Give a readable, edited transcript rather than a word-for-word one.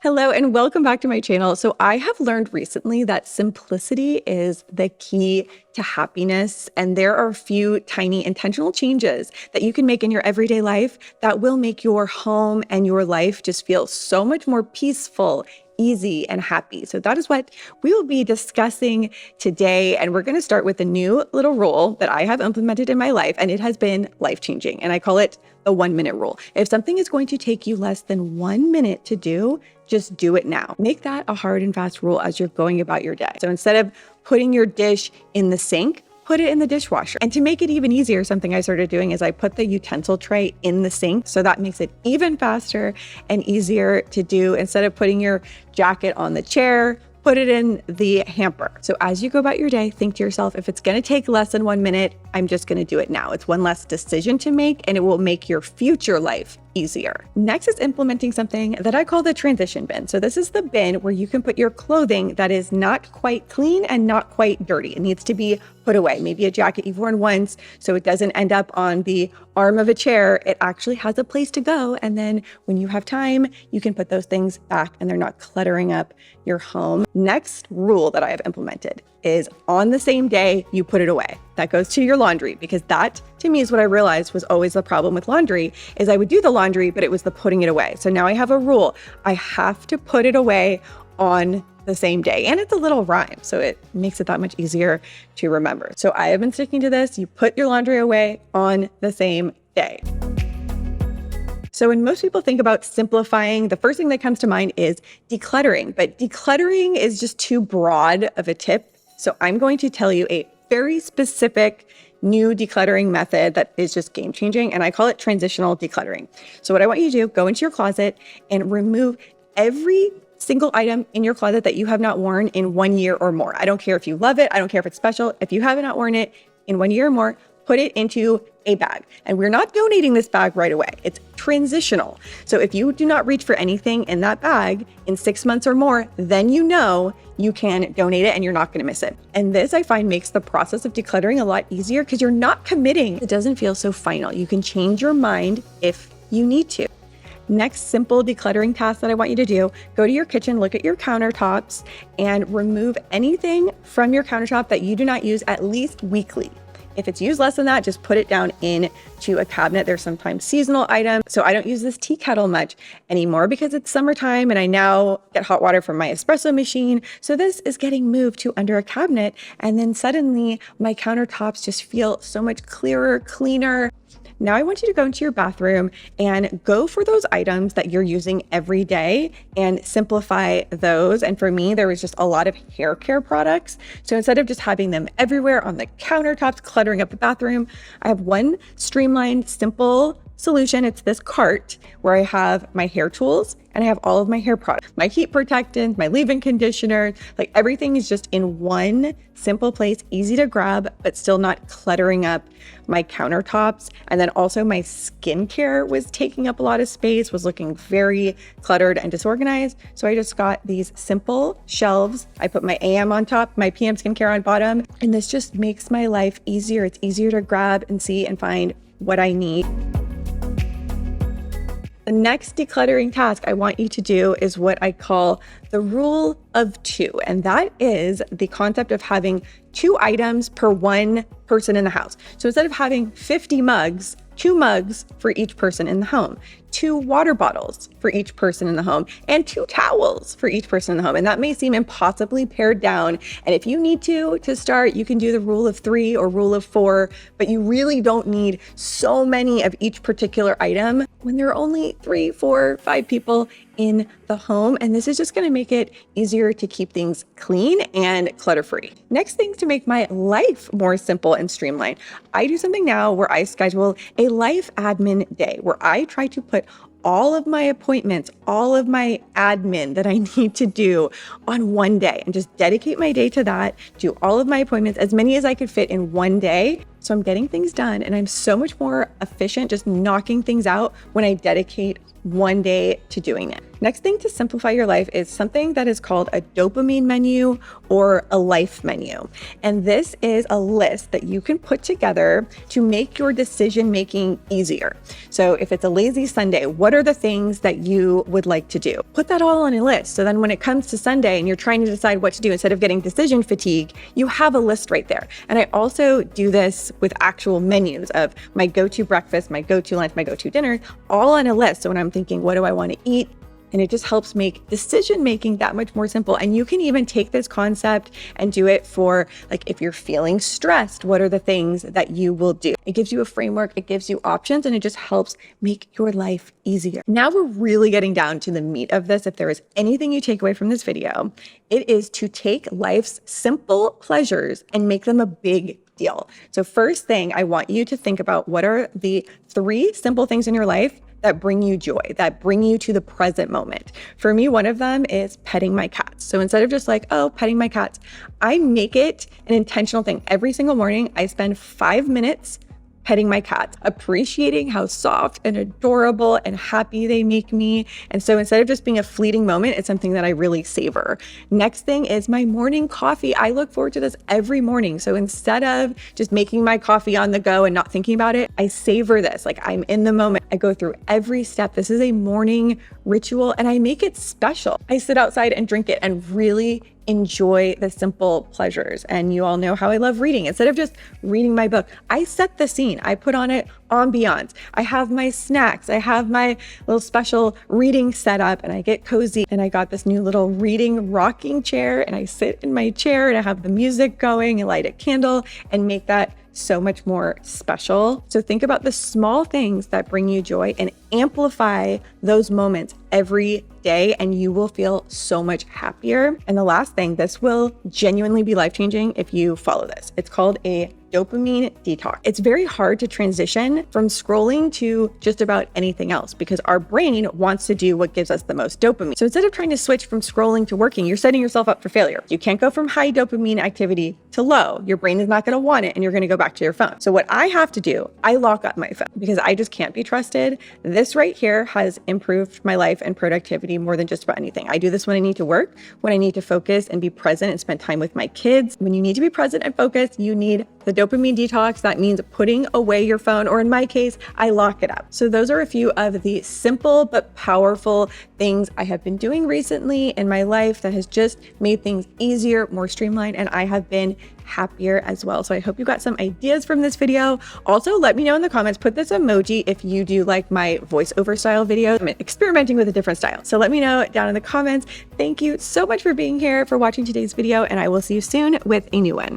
Hello and welcome back to my channel. So I have learned recently that simplicity is the key to happiness. And there are a few tiny intentional changes that you can make in your everyday life that will make your home and your life just feel so much more peaceful, easy, and happy. So that is what we will be discussing today. And we're going to start with a new little rule that I have implemented in my life, and it has been life-changing. And I call it the 1-minute rule. If something is going to take you less than 1 minute to do, just do it now. Make that a hard and fast rule as you're going about your day. So instead of putting your dish in the sink, put it in the dishwasher. And to make it even easier, something I started doing is I put the utensil tray in the sink. So that makes it even faster and easier to do. Instead of putting your jacket on the chair, put it in the hamper. So as you go about your day, think to yourself, if it's gonna take less than 1 minute, I'm just gonna do it now. It's one less decision to make, and it will make your future life easier. Next is implementing something that I call the transition bin. So this is the bin where you can put your clothing that is not quite clean and not quite dirty. It needs to be put away. Maybe a jacket you've worn once, so it doesn't end up on the arm of a chair. It actually has a place to go. And then when you have time, you can put those things back and they're not cluttering up your home. Next rule that I have implemented is on the same day, you put it away. That goes to your laundry, because that to me is what I realized was always the problem with laundry is I would do the laundry, but it was the putting it away. So now I have a rule. I have to put it away on the same day. And it's a little rhyme, so it makes it that much easier to remember. So I have been sticking to this. You put your laundry away on the same day. So when most people think about simplifying, the first thing that comes to mind is decluttering, but decluttering is just too broad of a tip. So I'm going to tell you a very specific new decluttering method that is just game changing. And I call it transitional decluttering. So what I want you to do, go into your closet and remove every single item in your closet that you have not worn in 1 year or more. I don't care if you love it. I don't care if it's special. If you have not worn it in 1 year or more, put it into a bag. And we're not donating this bag right away. It's transitional. So if you do not reach for anything in that bag in 6 months or more, then you know you can donate it and you're not going to miss it. And this I find makes the process of decluttering a lot easier because you're not committing. It doesn't feel so final. You can change your mind if you need to. Next simple decluttering task that I want you to do, go to your kitchen, look at your countertops, and remove anything from your countertop that you do not use at least weekly. If it's used less than that, just put it down into a cabinet. There's sometimes seasonal items. So I don't use this tea kettle much anymore because it's summertime and I now get hot water from my espresso machine. So this is getting moved to under a cabinet. And then suddenly my countertops just feel so much clearer, cleaner. Now I want you to go into your bathroom and go for those items that you're using every day and simplify those. And for me, there was just a lot of hair care products. So instead of just having them everywhere on the countertops, cluttering up the bathroom, I have one streamlined, simple solution. It's this cart where I have my hair tools and I have all of my hair products, my heat protectant, my leave-in conditioner, like everything is just in one simple place, easy to grab, but still not cluttering up my countertops. And then also my skincare was taking up a lot of space, was looking very cluttered and disorganized. So I just got these simple shelves. I put my AM on top, my PM skincare on bottom, and this just makes my life easier. It's easier to grab and see and find what I need. The next decluttering task I want you to do is what I call the rule of 2. And that is the concept of having 2 items per one person in the house. So instead of having 50 mugs, 2 mugs for each person in the home, 2 water bottles for each person in the home, and 2 towels for each person in the home. And that may seem impossibly pared down. And if you need to start, you can do the rule of 3 or rule of 4, but you really don't need so many of each particular item when there are only 3, 4, 5 people in the home. And this is just going to make it easier to keep things clean and clutter-free. Next thing to make my life more simple and streamlined, I do something now where I schedule a life admin day where I try to put all of my appointments, all of my admin that I need to do on one day and just dedicate my day to that, do all of my appointments, as many as I could fit in one day. So I'm getting things done and I'm so much more efficient just knocking things out when I dedicate one day to doing it. Next thing to simplify your life is something that is called a dopamine menu or a life menu. And this is a list that you can put together to make your decision making easier. So if it's a lazy Sunday, what are the things that you would like to do? Put that all on a list. So then when it comes to Sunday and you're trying to decide what to do, instead of getting decision fatigue, you have a list right there. And I also do this with actual menus of my go-to breakfast, my go-to lunch, my go-to dinner, all on a list. So when I'm thinking, what do I want to eat? And it just helps make decision making that much more simple. And you can even take this concept and do it for, like, if you're feeling stressed, what are the things that you will do? It gives you a framework, it gives you options, and it just helps make your life easier. Now we're really getting down to the meat of this. If there is anything you take away from this video, it is to take life's simple pleasures and make them a big deal. So first thing, I want you to think about, what are the 3 simple things in your life that bring you joy, that bring you to the present moment. For me, one of them is petting my cats. So instead of just like, oh, petting my cats, I make it an intentional thing. Every single morning, I spend 5 minutes petting my cats, appreciating how soft and adorable and happy they make me. And so instead of just being a fleeting moment, it's something that I really savor. Next thing is my morning coffee. I look forward to this every morning. So instead of just making my coffee on the go and not thinking about it, I savor this. Like, I'm in the moment. I go through every step. This is a morning ritual and I make it special. I sit outside and drink it and really enjoy the simple pleasures. And you all know how I love reading. Instead of just reading my book, I set the scene. I put on it ambiance. I have my snacks. I have my little special reading setup and I get cozy. And I got this new little reading rocking chair and I sit in my chair and I have the music going and light a candle and make that so much more special. So think about the small things that bring you joy and amplify those moments every day, and you will feel so much happier. And the last thing, this will genuinely be life-changing if you follow this. It's called a dopamine detox. It's very hard to transition from scrolling to just about anything else because our brain wants to do what gives us the most dopamine. So instead of trying to switch from scrolling to working, you're setting yourself up for failure. You can't go from high dopamine activity to low. Your brain is not going to want it and you're going to go back to your phone. So what I have to do, I lock up my phone because I just can't be trusted. This right here has improved my life and productivity more than just about anything. I do this when I need to work, when I need to focus and be present and spend time with my kids. When you need to be present and focused, you need the dopamine detox. That means putting away your phone, or in my case, I lock it up. So those are a few of the simple but powerful things I have been doing recently in my life that has just made things easier, more streamlined, and I have been happier as well. So I hope you got some ideas from this video. Also, let me know in the comments, put this emoji if you do like my voiceover style videos. I'm experimenting with a different style. So let me know down in the comments. Thank you so much for being here, for watching today's video, and I will see you soon with a new one.